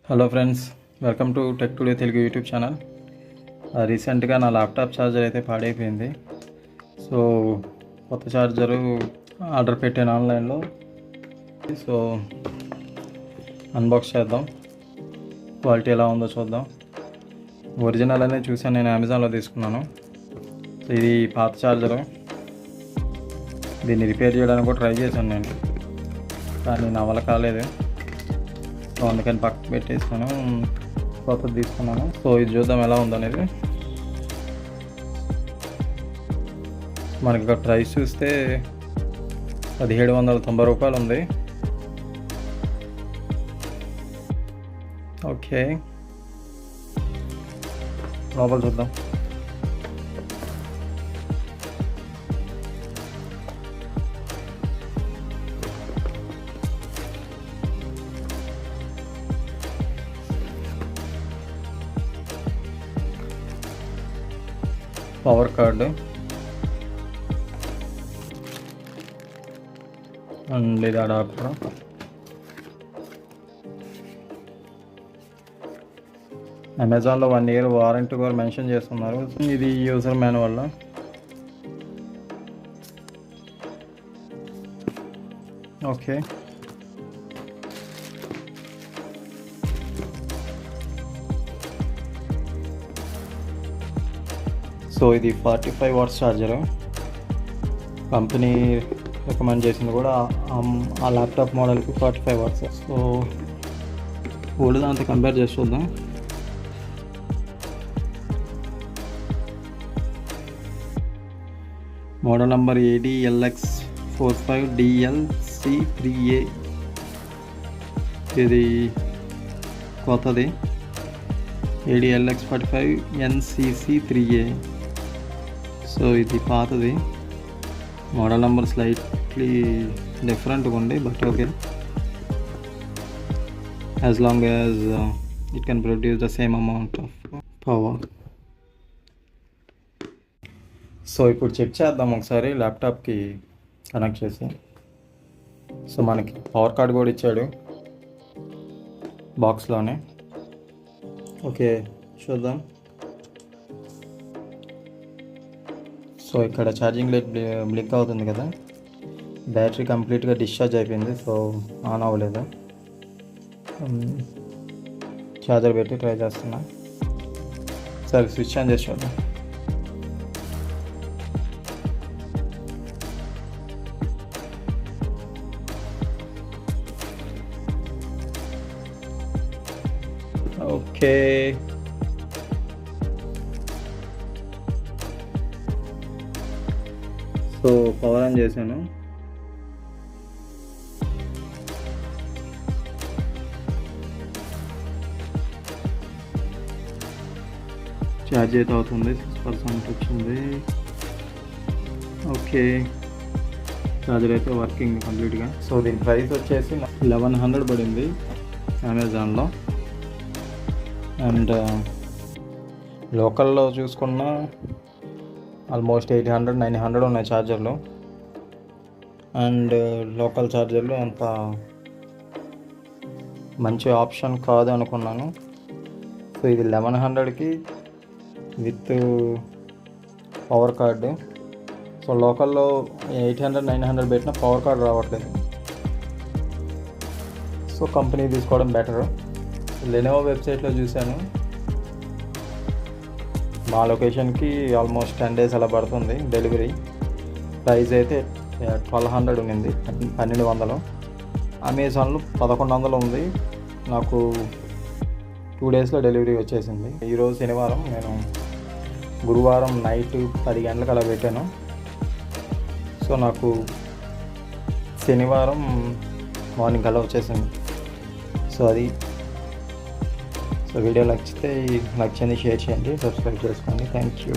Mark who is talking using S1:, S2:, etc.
S1: Hello friends, welcome to tech today Telugu YouTube channel. రీసెంట్గా నా laptop charger అయితే పాడైపోయింది. సో కొత్త ఛార్జరు ఆర్డర్ పెట్టాను ఆన్లైన్లో. సో అన్బాక్స్ చేద్దాం, క్వాలిటీ ఎలా ఉందో చూద్దాం. ఒరిజినల్ అనేది చూసాను, నేను అమెజాన్లో తీసుకున్నాను. సో ఇది పాత ఛార్జరు. దీన్ని రిపేర్ చేయడానికి కూడా ట్రై చేశాను నేను, కానీ నా వల్ల కాలేదు. సో అందుకని పక్కకు పెట్టేసాను, కొత్తది తీసుకున్నాను. సో ఇది చూద్దాం ఎలా ఉందనేది. మనకి ఇక్కడ ప్రైస్ చూస్తే 1790 రూపాయలు ఉంది. ఓకే, లోపల చూద్దాం. పవర్ కార్డు అండ్ ఇది అడాప్టర్. అమెజాన్లో 1 year వారంటీ కూడా మెన్షన్ చేస్తున్నారు. ఇది యూజర్ మాన్యువల్. ఓకే, సో ఇది 45 watts ఛార్జరు. కంపెనీ రికమెండ్ చేసింది కూడా ఆ ల్యాప్టాప్ మోడల్కి 45 watts. సో ఓల్డ్ దాంతో కంపేర్ చేసి చూద్దాం. Model number ADLX45DLC3A. ఇది కొత్తది, ADLX45NCC3A. సో ఇది పాతది. మోడల్ నెంబర్ స్లైట్లీ డిఫరెంట్గా ఉంది, but okay, as long as it can produce the same amount of power. So ఇప్పుడు చెక్ చేద్దాం ఒకసారి ల్యాప్టాప్కి కనెక్ట్ చేసి. సో మనకి పవర్ కార్డ్ కూడా ఇచ్చాడు బాక్స్లోనే. ఓకే, చూద్దాం. సో ఇక్కడ ఛార్జింగ్ లైట్ బ్లింక్ అవుతుంది కదా, బ్యాటరీ కంప్లీట్గా డిశ్చార్జ్ అయిపోయింది. సో ఆన్ అవ్వలేదు. ఛార్జర్ పెట్టి ట్రై చేస్తున్నా. సరే, స్విచ్ ఆన్ చేసి చూద్దాం. ఓకే, సో పవర్ ఆన్ చేశాను. ఛార్జ్ అయితే అవుతుంది, 6% వచ్చింది. ఓకే, ఛార్జర్ అయితే వర్కింగ్ కంప్లీట్గా. సో దీని ప్రైస్ వచ్చేసి 1100 పడింది అమెజాన్లో. అండ్ లోకల్లో చూసుకున్న ఆల్మోస్ట్ 800-900 ఉన్నాయి ఛార్జర్లు. అండ్ లోకల్ ఛార్జర్లు అంత మంచి ఆప్షన్ కాదు అనుకున్నాను. సో ఇది 1100కి విత్ పవర్ కార్డు. సో లోకల్లో 800-900 పెట్టిన పవర్ కార్డు రావట్లేదు. సో కంపెనీ తీసుకోవడం బెటర్. లెనోవో వెబ్సైట్లో చూశాను, మా లొకేషన్కి ఆల్మోస్ట్ 10 days అలా పడుతుంది డెలివరీ. ప్రైస్ అయితే 1200 ఉండింది, 1200. అమెజాన్లో 1100 ఉంది. నాకు 2 daysలో డెలివరీ వచ్చేసింది. ఈరోజు శనివారం, నేను గురువారం నైట్ 10 గంటలకు అలా పెట్టాను. సో నాకు శనివారం మార్నింగ్ అలా వచ్చేసింది. సో అది. సో వీడియో నచ్చితే లైక్ చేయండి, షేర్ చేయండి, సబ్స్క్రైబ్ చేసుకోండి. Thank you.